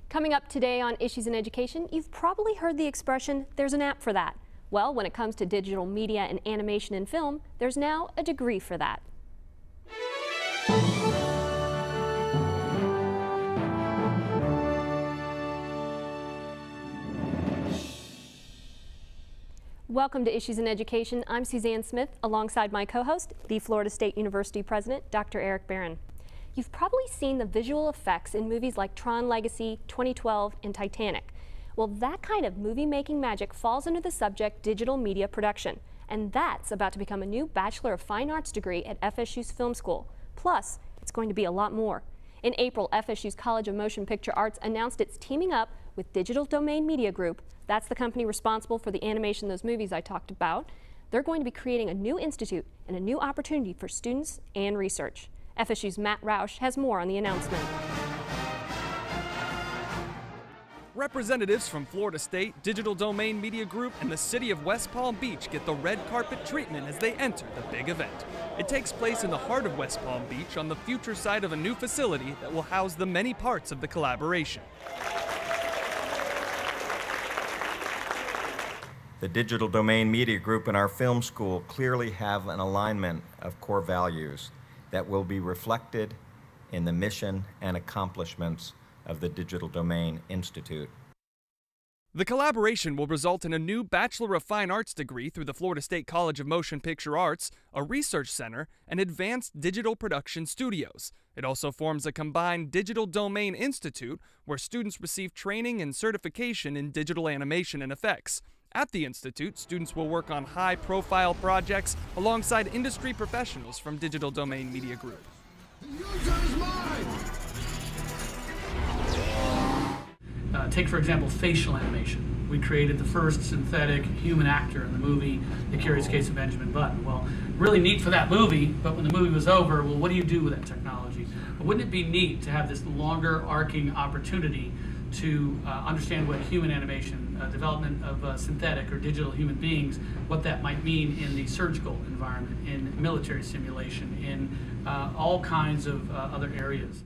Coming up today on Issues in Education, you've probably heard the expression, there's an app for that. Well, when it comes to digital media and animation and film, there's now a degree for that. Welcome to Issues in Education. I'm Suzanne Smith, alongside my co-host, the Florida State University President, Dr. Eric Barron. You've probably seen the visual effects in movies like Tron Legacy, 2012, and Titanic. Well, that kind of movie-making magic falls under the subject digital media production, and that's about to become a new Bachelor of Fine Arts degree at FSU's Film School. Plus, it's going to be a lot more. In April, FSU's College of Motion Picture Arts announced it's teaming up with Digital Domain Media Group. That's the company responsible for the animation of those movies I talked about. They're going to be creating a new institute and a new opportunity for students and research. FSU's Matt Roush has more on the announcement. Representatives from Florida State, Digital Domain Media Group, and the city of West Palm Beach get the red carpet treatment as they enter the big event. It takes place in the heart of West Palm Beach on the future site of a new facility that will house the many parts of the collaboration. The Digital Domain Media Group and our film school clearly have an alignment of core values that will be reflected in the mission and accomplishments of the Digital Domain Institute. The collaboration will result in a new Bachelor of Fine Arts degree through the Florida State College of Motion Picture Arts, a research center, and advanced digital production studios. It also forms a combined Digital Domain Institute where students receive training and certification in digital animation and effects. At the Institute, students will work on high-profile projects alongside industry professionals from Digital Domain Media Group. Take, for example, facial animation. We created the first synthetic human actor in the movie The Curious Case of Benjamin Button. Well, really neat for that movie, but when the movie was over, well, what do you do with that technology? But wouldn't it be neat to have this longer arcing opportunity to understand what human animation, development of synthetic or digital human beings, what that might mean in the surgical environment, in military simulation, in all kinds of other areas.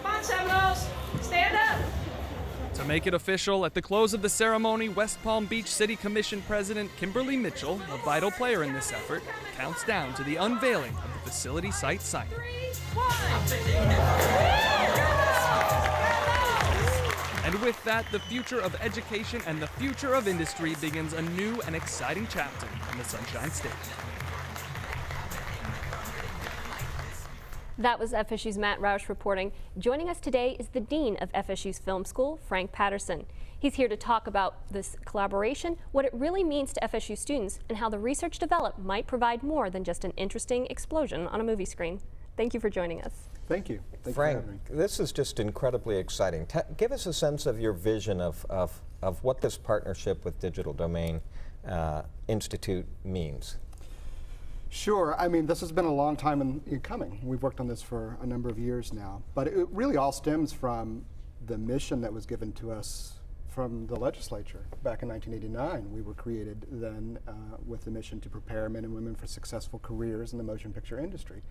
Come on, Seminoles, stand up! To make it official, at the close of the ceremony, West Palm Beach City Commission President Kimberly Mitchell, a vital player in this effort, counts down to the unveiling of the facility site sign. 3, 1. And with that, the future of education and the future of industry begins a new and exciting chapter in the Sunshine State. That was FSU's Matt Roush reporting. Joining us today is the Dean of FSU's Film School, Frank Patterson. He's here to talk about this collaboration, what it really means to FSU students, and how the research developed might provide more than just an interesting explosion on a movie screen. Thank you for joining us. Thank you. Frank, this is just incredibly exciting. Give us a sense of your vision of what this partnership with Digital Domain Institute means. Sure. I mean, this has been a long time in coming. We've worked on this for a number of years now. But it really all stems from the mission that was given to us from the legislature. Back in 1989, we were created then with the mission to prepare men and women for successful careers in the motion picture industry.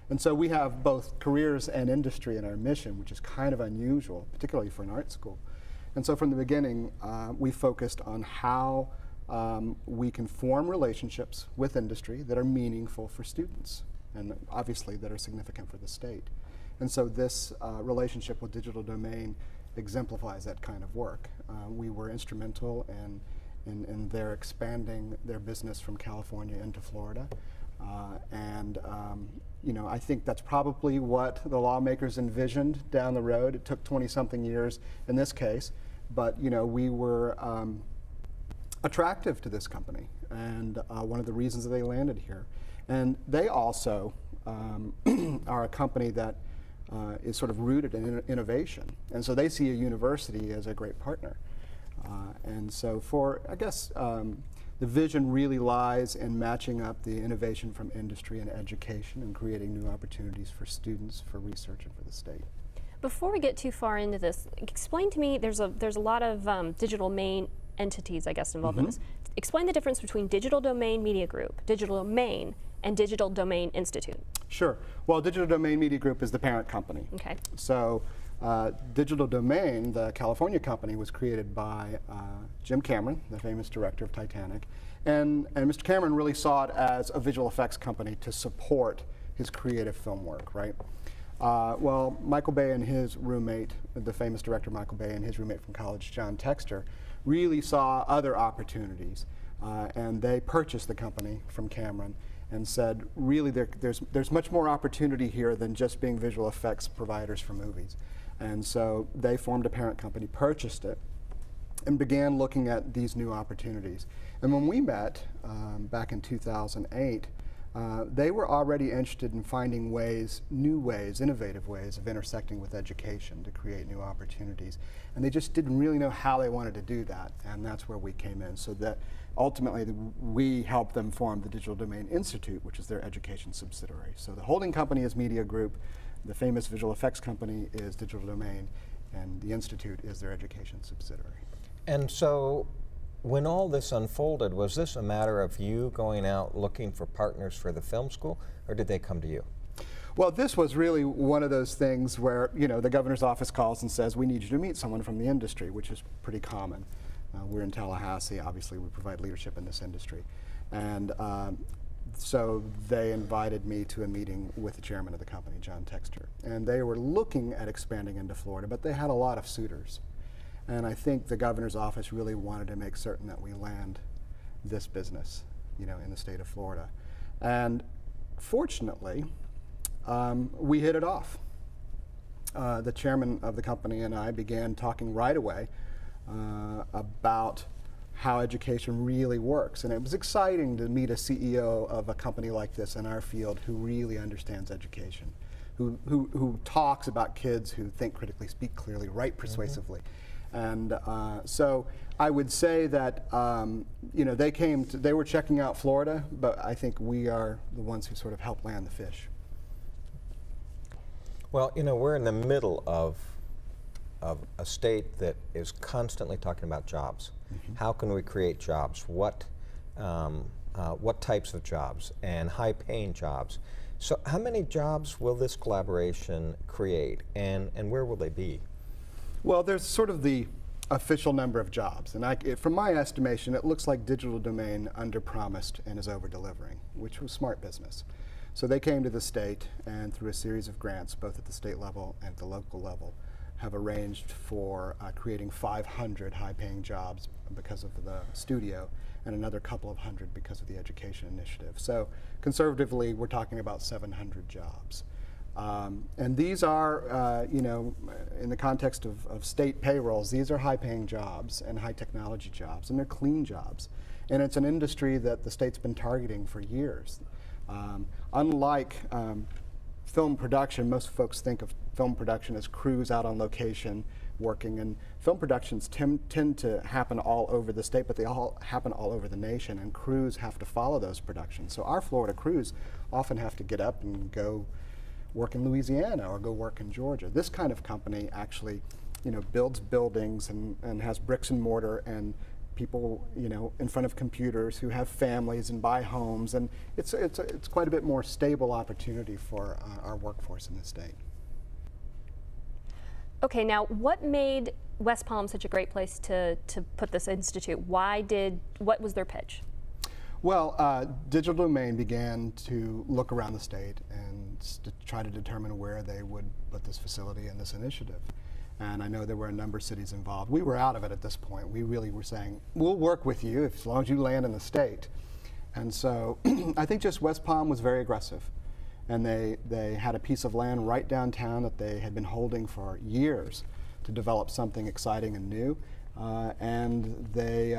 And so we have both careers and industry in our mission, which is kind of unusual, particularly for an art school. And so from the beginning, we focused on how we can form relationships with industry that are meaningful for students and obviously that are significant for the state. And so this relationship with Digital Domain exemplifies that kind of work. We were instrumental in their expanding their business from California into Florida. You know, I think that's probably what the lawmakers envisioned down the road. It took 20-something years in this case, but you know, we were attractive to this company, and one of the reasons that they landed here. And they also are a company that is sort of rooted in innovation, and so they see a university as a great partner. And so for, I guess, the vision really lies in matching up the innovation from industry and education and creating new opportunities for students, for research, and for the state. Before we get too far into this, explain to me, there's a lot of digital domain entities, I guess, involved in this. Explain the difference between Digital Domain Media Group, Digital Domain, and Digital Domain Institute. Sure. Well, Digital Domain Media Group is the parent company. Okay. So Digital Domain, the California company, was created by Jim Cameron, the famous director of Titanic. And Mr. Cameron really saw it as a visual effects company to support his creative film work, right? Well, Michael Bay and his roommate, the famous director Michael Bay and his roommate from college, John Textor, really saw other opportunities. And they purchased the company from Cameron and said, really, there's much more opportunity here than just being visual effects providers for movies. And so they formed a parent company, purchased it, and began looking at these new opportunities. And when we met back in 2008, they were already interested in finding ways, new ways, innovative ways of intersecting with education to create new opportunities. And they just didn't really know how they wanted to do that, and that's where we came in. So that ultimately we helped them form the Digital Domain Institute, which is their education subsidiary. So the holding company is Media Group, the famous visual effects company is Digital Domain, and the Institute is their education subsidiary. And so when all this unfolded, was this a matter of you going out looking for partners for the film school, or did they come to you? Well, this was really one of those things where, you know, the governor's office calls and says, we need you to meet someone from the industry, which is pretty common. We're in Tallahassee, obviously we provide leadership in this industry. And so they invited me to a meeting with the chairman of the company, John Textor. And they were looking at expanding into Florida, but they had a lot of suitors. And I think the governor's office really wanted to make certain that we land this business, you know, in the state of Florida. And fortunately, we hit it off. The chairman of the company and I began talking right away about how education really works. And it was exciting to meet a CEO of a company like this in our field who really understands education, who talks about kids who think critically, speak clearly, write persuasively. And so I would say that you know, they were checking out Florida, but I think we are the ones who sort of helped land the fish. Well, you know, we're in the middle of a state that is constantly talking about jobs. Mm-hmm. How can we create jobs? What types of jobs, and high-paying jobs? So how many jobs will this collaboration create, and where will they be? Well, there's sort of the official number of jobs, and from my estimation, it looks like Digital Domain under-promised and is over-delivering, which was smart business. So they came to the state, and through a series of grants, both at the state level and at the local level, have arranged for creating 500 high-paying jobs because of the studio, and another couple of hundred because of the education initiative. So conservatively, we're talking about 700 jobs. And these are, you know, in the context of state payrolls, these are high-paying jobs and high-technology jobs, and they're clean jobs. And it's an industry that the state's been targeting for years. Unlike film production, most folks think of film production as crews out on location working, and film productions tend to happen all over the state, but they all happen all over the nation, and crews have to follow those productions. So our Florida crews often have to get up and go work in Louisiana or go work in Georgia. This kind of company actually, you know, builds buildings and has bricks and mortar and people, you know, in front of computers who have families and buy homes, and it's quite a bit more stable opportunity for our workforce in the state. Okay, now what made West Palm such a great place to put this institute? What was their pitch? Well, Digital Domain began to look around the state and to try to determine where they would put this facility and this initiative. And I know there were a number of cities involved. We were out of it at this point. We really were saying, we'll work with you as long as you land in the state. And so I think just West Palm was very aggressive. And they had a piece of land right downtown that they had been holding for years to develop something exciting and new. And they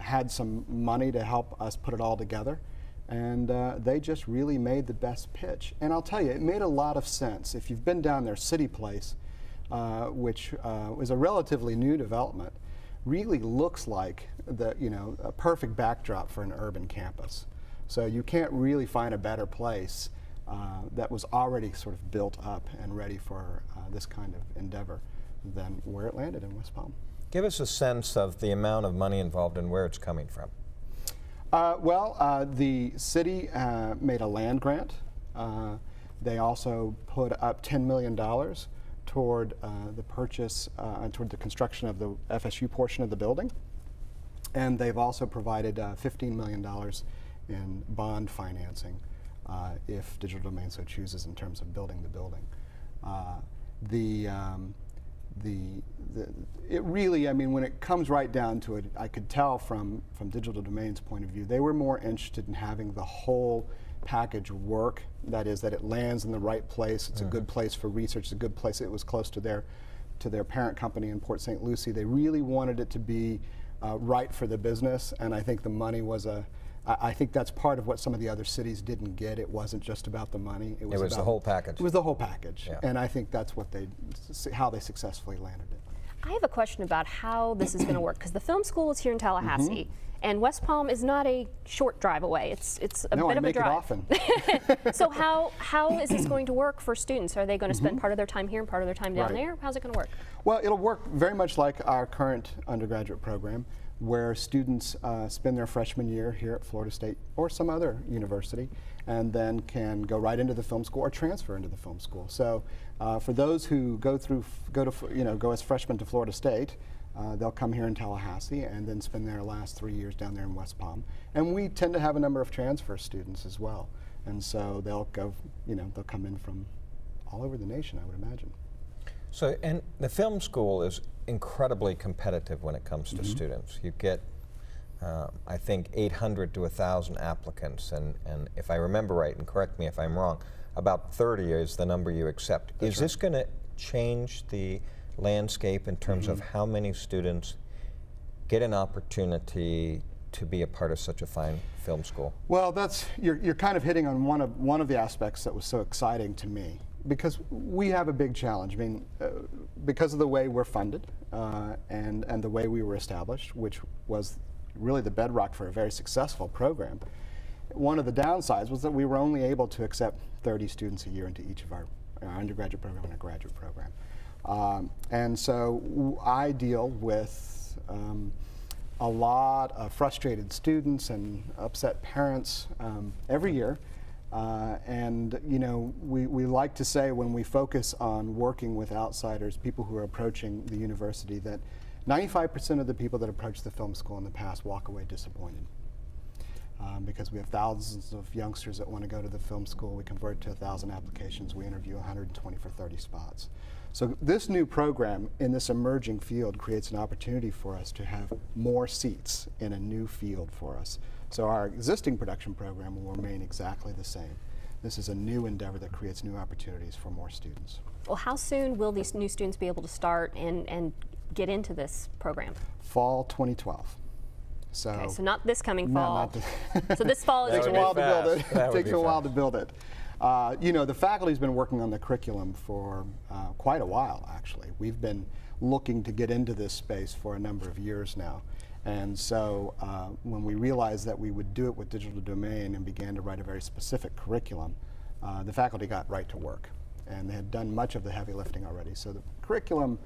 had some money to help us put it all together. And they just really made the best pitch. And I'll tell you, it made a lot of sense. If you've been down there, City Place, which was a relatively new development, really looks like a perfect backdrop for an urban campus. So you can't really find a better place that was already sort of built up and ready for this kind of endeavor than where it landed in West Palm. Give us a sense of the amount of money involved and where it's coming from. The city made a land grant. They also put up $10 million toward the purchase and toward the construction of the FSU portion of the building. And they've also provided $15 million in bond financing if Digital Domain so chooses in terms of building the building. It really, I mean, when it comes right down to it, I could tell from Digital Domain's point of view, they were more interested in having the whole package work. That is, that it lands in the right place. It's a good place for research. It's a good place. It was close to their parent company in Port St. Lucie. They really wanted it to be right for the business, and I think the money was I think that's part of what some of the other cities didn't get. It wasn't just about the money. It was the whole package. It was the whole package, Yeah. and I think that's what how they successfully landed it. I have a question about how this is going to work, because the film school is here in Tallahassee, and West Palm is not a short drive away. It's a No, bit I of a make it drive. often. So how is this going to work for students? Are they going to spend part of their time here and part of their time down Right. there? How's it going to work? Well, it'll work very much like our current undergraduate program, where students spend their freshman year here at Florida State or some other university, and then can go right into the film school or transfer into the film school. So for those who go as freshmen to Florida State, they'll come here in Tallahassee and then spend their last 3 years down there in West Palm. And we tend to have a number of transfer students as well. And so they'll go, they'll come in from all over the nation, I would imagine. So, and the film school is incredibly competitive when it comes to students. You get, I think, 800 to 1,000 applicants, and if I remember right, and correct me if I'm wrong, about 30 is the number you accept. That's Is this going to change the landscape in terms of how many students get an opportunity to be a part of such a fine film school? Well, you're kind of hitting on one of the aspects that was so exciting to me, because we have a big challenge. I mean, because of the way we're funded and the way we were established, which was really the bedrock for a very successful program. One of the downsides was that we were only able to accept 30 students a year into each of our undergraduate program and our graduate program. And so I deal with a lot of frustrated students and upset parents every year. And we like to say, when we focus on working with outsiders, people who are approaching the university, that 95% of the people that approach the film school in the past walk away disappointed. Because we have thousands of youngsters that want to go to the film school. We convert to 1,000 applications. We interview 120 for 30 spots. So this new program in this emerging field creates an opportunity for us to have more seats in a new field for us. So our existing production program will remain exactly the same. This is a new endeavor that creates new opportunities for more students. Well, how soon will these new students be able to start and get into this program? Fall 2012. So, Okay, so not this coming No, fall. not this. So this fall is Takes a would be while to build fast. it. That would Takes be a while fast. to build it. The faculty's been working on the curriculum for quite a while, actually. We've been looking to get into this space for a number of years now. And so when we realized that we would do it with Digital Domain and began to write a very specific curriculum, the faculty got right to work. And they had done much of the heavy lifting already. So the curriculum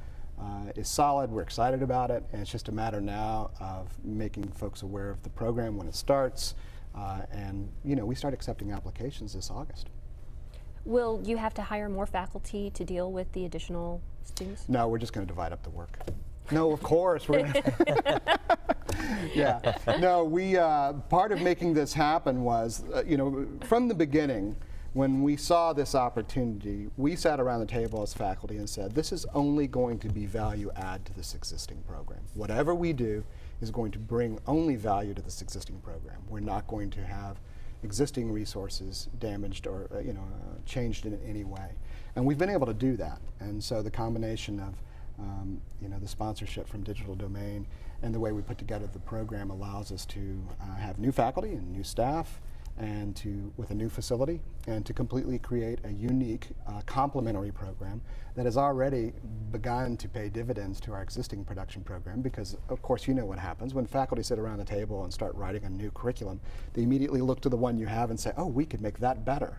is solid. We're excited about it. And it's just a matter now of making folks aware of the program when it starts. And we start accepting applications this August. Will you have to hire more faculty to deal with the additional students? No, we're just going to divide up the work. No, of course. We're yeah. No, we part of making this happen was, from the beginning, when we saw this opportunity, we sat around the table as faculty and said, this is only going to be value add to this existing program. Whatever we do is going to bring only value to this existing program. We're not going to have existing resources damaged or changed in any way. And we've been able to do that. And so the combination of the sponsorship from Digital Domain and the way we put together the program allows us to have new faculty and new staff, and with a new facility, and to completely create a unique complementary program that has already begun to pay dividends to our existing production program. Because of course you know what happens when faculty sit around the table and start writing a new curriculum. They immediately look to the one you have and say, oh, we could make that better.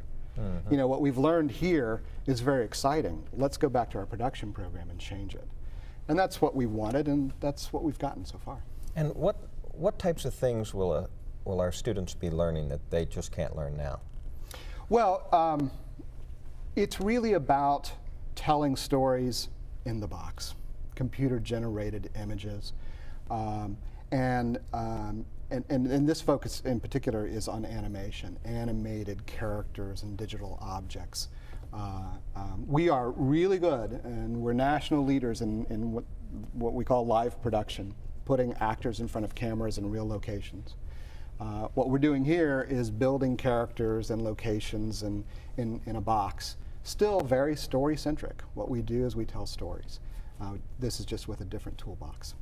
What we've learned here is very exciting. Let's go back to our production program and change it. And that's what we wanted, and that's what we've gotten so far. And what types of things will our students be learning that they just can't learn now? Well, it's really about telling stories in the box, computer-generated images, and this focus in particular is on animation, animated characters and digital objects. We are really good, and we're national leaders in what we call live production, putting actors in front of cameras in real locations. What we're doing here is building characters and locations in a box. Still very story-centric. What we do is we tell stories. This is just with a different toolbox.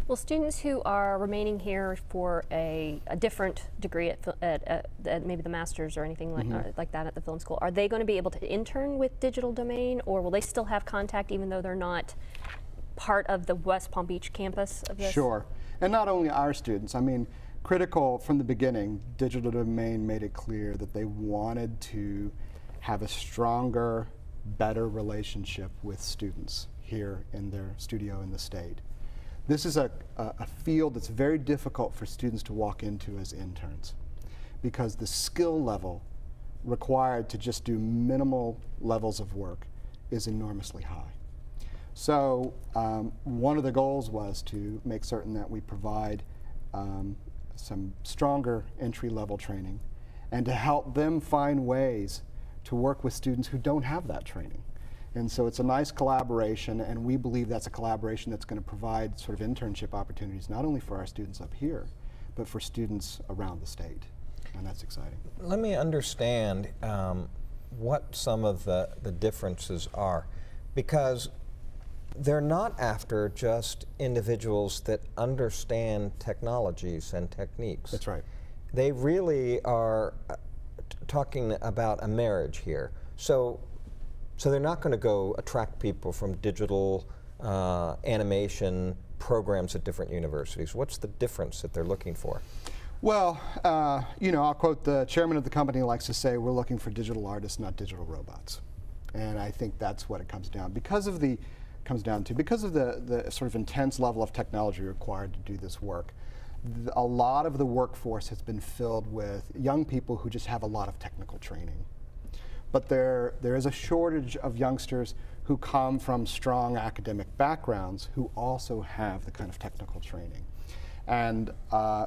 Well, students who are remaining here for a different degree at maybe the master's or anything like that at the film school, are they going to be able to intern with Digital Domain, or will they still have contact even though they're not part of the West Palm Beach campus of this? Sure. And not only our students. I mean, critical from the beginning, Digital Domain made it clear that they wanted to have a stronger, better relationship with students here in their studio in the state. This is a field that's very difficult for students to walk into as interns because the skill level required to just do minimal levels of work is enormously high. So one of the goals was to make certain that we provide some stronger entry-level training and to help them find ways to work with students who don't have that training. And so it's a nice collaboration, and we believe that's a collaboration that's going to provide sort of internship opportunities not only for our students up here, but for students around the state, and that's exciting. Let me understand what some of the differences are, because they're not after just individuals that understand technologies and techniques. That's right. They really are talking about a marriage here. So they're not going to go attract people from digital animation programs at different universities. What's the difference that they're looking for? Well, I'll quote the chairman of the company likes to say, we're looking for digital artists, not digital robots. And I think that's what it comes down to. Because of the sort of intense level of technology required to do this work, a lot of the workforce has been filled with young people who just have a lot of technical training. But there is a shortage of youngsters who come from strong academic backgrounds who also have the kind of technical training. And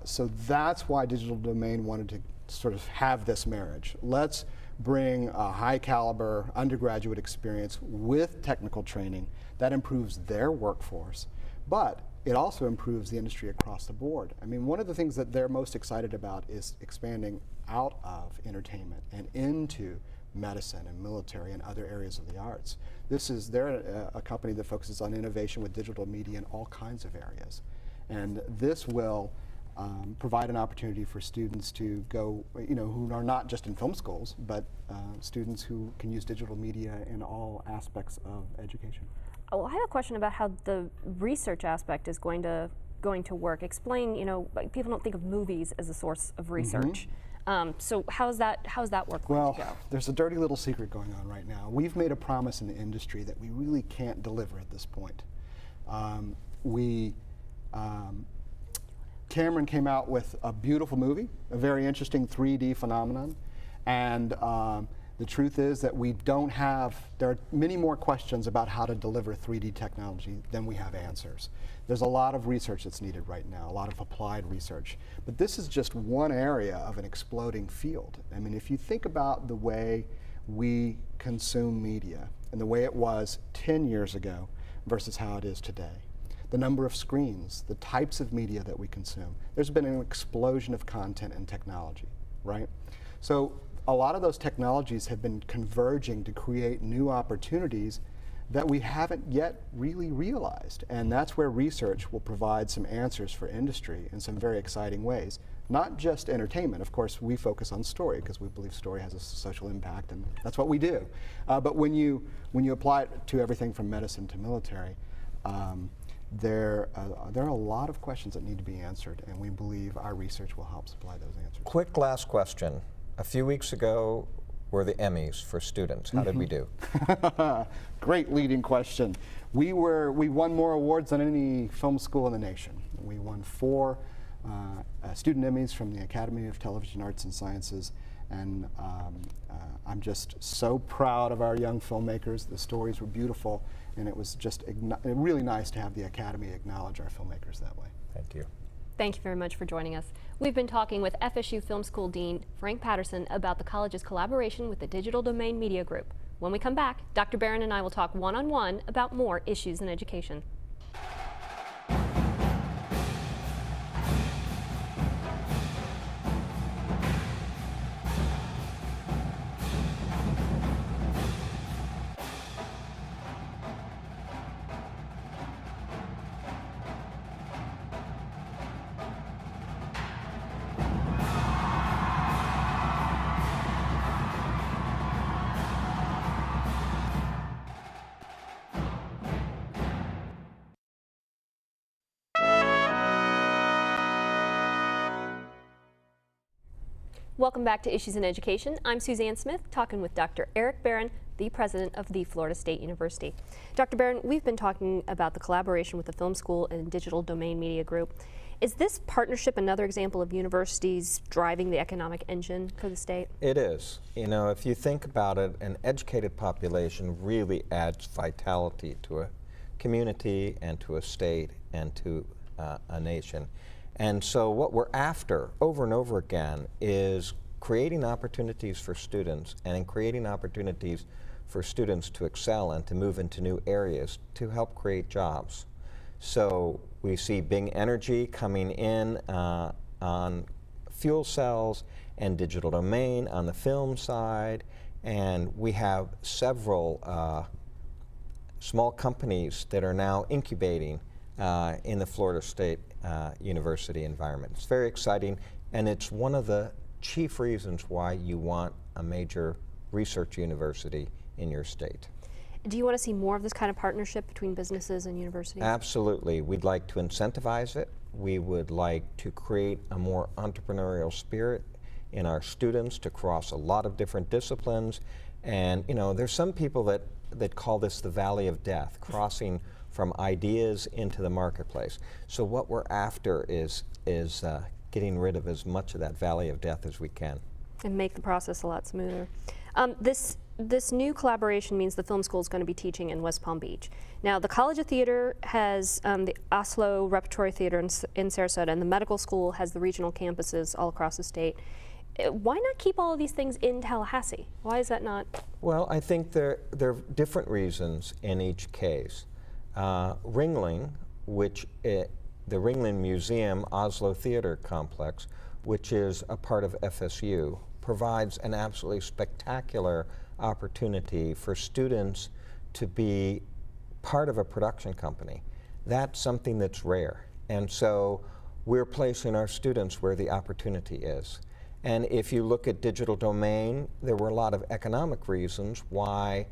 so that's why Digital Domain wanted to sort of have this marriage. Let's bring a high caliber undergraduate experience with technical training that improves their workforce, but it also improves the industry across the board. I mean, one of the things that they're most excited about is expanding out of entertainment and into medicine and military and other areas of the arts. They're a company that focuses on innovation with digital media in all kinds of areas. And this will provide an opportunity for students to go, who are not just in film schools, but students who can use digital media in all aspects of education. Oh, I have a question about how the research aspect is going to work. Explain, people don't think of movies as a source of research. So how's that work going to go? Well, there's a dirty little secret going on right now. We've made a promise in the industry that we really can't deliver at this point. Cameron came out with a beautiful movie, a very interesting 3D phenomenon, and the truth is that there are many more questions about how to deliver 3D technology than we have answers. There's a lot of research that's needed right now, a lot of applied research. But this is just one area of an exploding field. I mean, if you think about the way we consume media and the way it was 10 years ago versus how it is today, the number of screens, the types of media that we consume, there's been an explosion of content and technology, right? So a lot of those technologies have been converging to create new opportunities that we haven't yet really realized. And that's where research will provide some answers for industry in some very exciting ways. Not just entertainment. Of course, we focus on story because we believe story has a social impact, and that's what we do. But when you apply it to everything from medicine to military, there are a lot of questions that need to be answered, and we believe our research will help supply those answers. Quick last question. A few weeks ago were the Emmys for students. How did we do? Great leading question. We won more awards than any film school in the nation. We won 4 student Emmys from the Academy of Television Arts and Sciences, And I'm just so proud of our young filmmakers. The stories were beautiful, and it was just really nice to have the Academy acknowledge our filmmakers that way. Thank you. Thank you very much for joining us. We've been talking with FSU Film School Dean Frank Patterson about the college's collaboration with the Digital Domain Media Group. When we come back, Dr. Barron and I will talk one-on-one about more issues in education. Welcome back to Issues in Education. I'm Suzanne Smith, talking with Dr. Eric Barron, the president of the Florida State University. Dr. Barron, we've been talking about the collaboration with the Film School and Digital Domain Media Group. Is this partnership another example of universities driving the economic engine for the state? It is. You know, if you think about it, an educated population really adds vitality to a community and to a state and to a nation. And so what we're after over and over again is creating opportunities for students, and in creating opportunities for students to excel and to move into new areas to help create jobs. So we see Bing Energy coming in on fuel cells and digital domain on the film side, and we have several small companies that are now incubating in the Florida State University environment. It's very exciting, and it's one of the chief reasons why you want a major research university in your state. Do you want to see more of this kind of partnership between businesses and universities? Absolutely. We'd like to incentivize it. We would like to create a more entrepreneurial spirit in our students to cross a lot of different disciplines. And you know, there's some people that call this the valley of death, crossing from ideas into the marketplace. So what we're after is getting rid of as much of that valley of death as we can. And make the process a lot smoother. This new collaboration means the film school is going to be teaching in West Palm Beach. Now, the College of Theater has the Oslo Repertory Theater in Sarasota, and the medical school has the regional campuses all across the state. Why not keep all of these things in Tallahassee? Why is that not? Well, I think there are different reasons in each case. Ringling, the Ringling Museum Oslo Theater Complex, which is a part of FSU, provides an absolutely spectacular opportunity for students to be part of a production company. That's something that's rare. And so we're placing our students where the opportunity is. And if you look at digital domain, there were a lot of economic reasons why,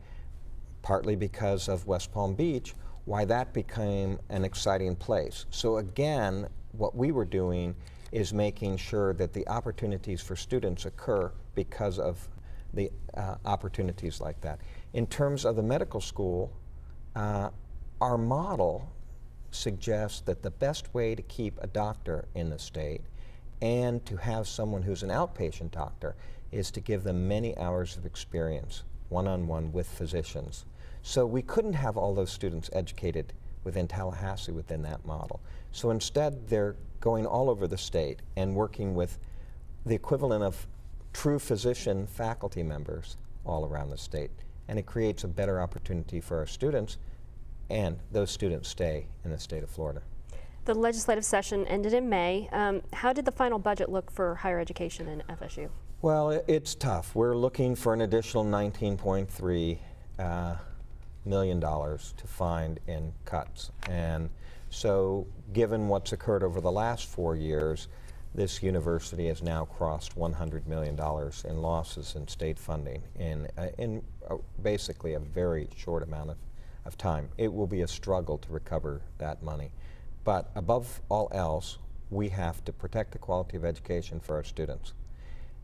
partly because of West Palm Beach, why that became an exciting place. So again, what we were doing is making sure that the opportunities for students occur because of the opportunities like that. In terms of the medical school, our model suggests that the best way to keep a doctor in the state and to have someone who's an outpatient doctor is to give them many hours of experience, one-on-one with physicians. So we couldn't have all those students educated within Tallahassee within that model. So instead, they're going all over the state and working with the equivalent of true physician faculty members all around the state. And it creates a better opportunity for our students, and those students stay in the state of Florida. The legislative session ended in May. How did the final budget look for higher education in FSU? Well, it's tough. We're looking for an additional $19.3 million to find in cuts. And so given what's occurred over the last 4 years, this university has now crossed $100 million in losses in state funding in basically a very short amount of time. It will be a struggle to recover that money. But above all else, we have to protect the quality of education for our students.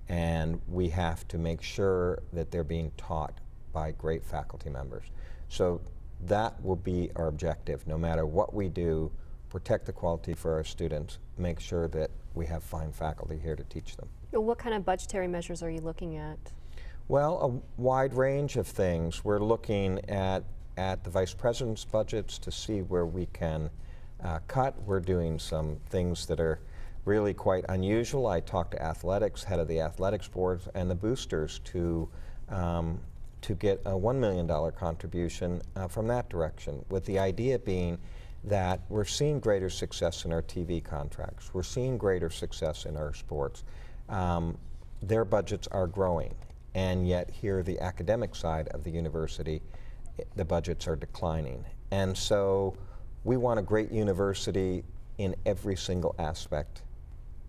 And we have to make sure that they're being taught by great faculty members. So that will be our objective. No matter what we do, protect the quality for our students, make sure that we have fine faculty here to teach them. What kind of budgetary measures are you looking at? Well, a wide range of things. We're looking at the vice president's budgets to see where we can cut. We're doing some things that are really quite unusual. I talked to athletics, head of the athletics board, and the boosters to get a $1 million contribution from that direction, with the idea being that we're seeing greater success in our TV contracts. We're seeing greater success in our sports. Their budgets are growing, and yet here, the academic side of the university, the budgets are declining. And so we want a great university in every single aspect,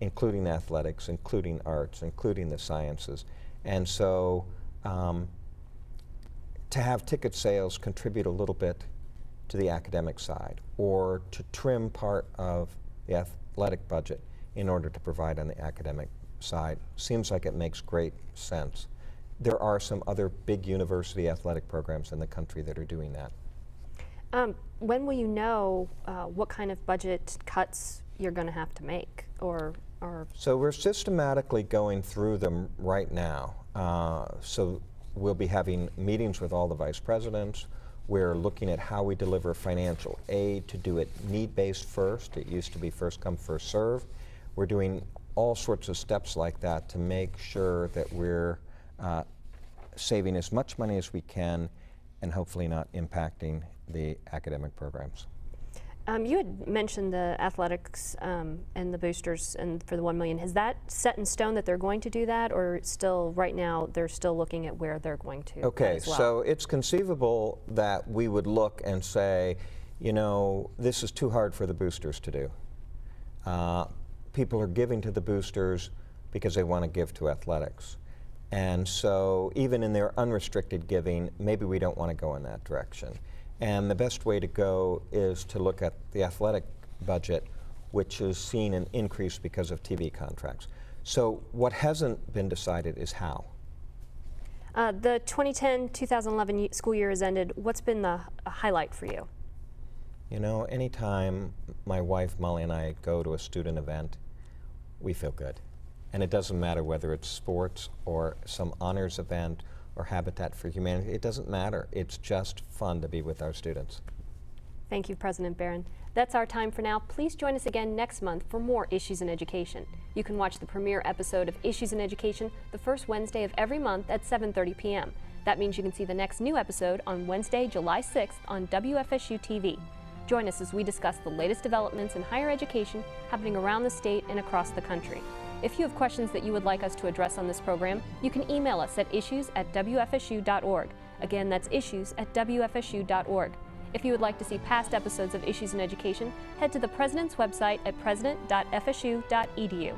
including athletics, including arts, including the sciences. And so to have ticket sales contribute a little bit to the academic side, or to trim part of the athletic budget in order to provide on the academic side, seems like it makes great sense. There are some other big university athletic programs in the country that are doing that. When will you know what kind of budget cuts you're going to have to make, or? So we're systematically going through them right now. So we'll be having meetings with all the vice presidents. We're looking at how we deliver financial aid, to do it need-based first. It used to be first come, first serve. We're doing all sorts of steps like that to make sure that we're saving as much money as we can and hopefully not impacting the academic programs. You had mentioned the athletics and the boosters and for the $1 million. Is that set in stone that they're going to do that, or still right now they're still looking at where they're going to? Okay, as well? so it's conceivable that we would look and say, you know, this is too hard for the boosters to do. People are giving to the boosters because they want to give to athletics. And so even in their unrestricted giving, maybe we don't want to go in that direction. And the best way to go is to look at the athletic budget, which is seeing an increase because of TV contracts. So what hasn't been decided is how. The 2010-2011 school year has ended. What's been the highlight for you? You know, anytime my wife Molly and I go to a student event, we feel good. And it doesn't matter whether it's sports or some honors event or Habitat for Humanity. It doesn't matter. It's just fun to be with our students. Thank you, President Barron. That's our time for now. Please join us again next month for more Issues in Education. You can watch the premiere episode of Issues in Education the first Wednesday of every month at 7:30 p.m. That means you can see the next new episode on Wednesday, July 6th on WFSU-TV. Join us as we discuss the latest developments in higher education happening around the state and across the country. If you have questions that you would like us to address on this program, you can email us at issues@wfsu.org. Again, that's issues@wfsu.org. If you would like to see past episodes of Issues in Education, head to the President's website at president.fsu.edu.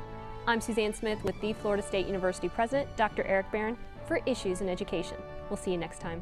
I'm Suzanne Smith with the Florida State University President, Dr. Eric Barron, for Issues in Education. We'll see you next time.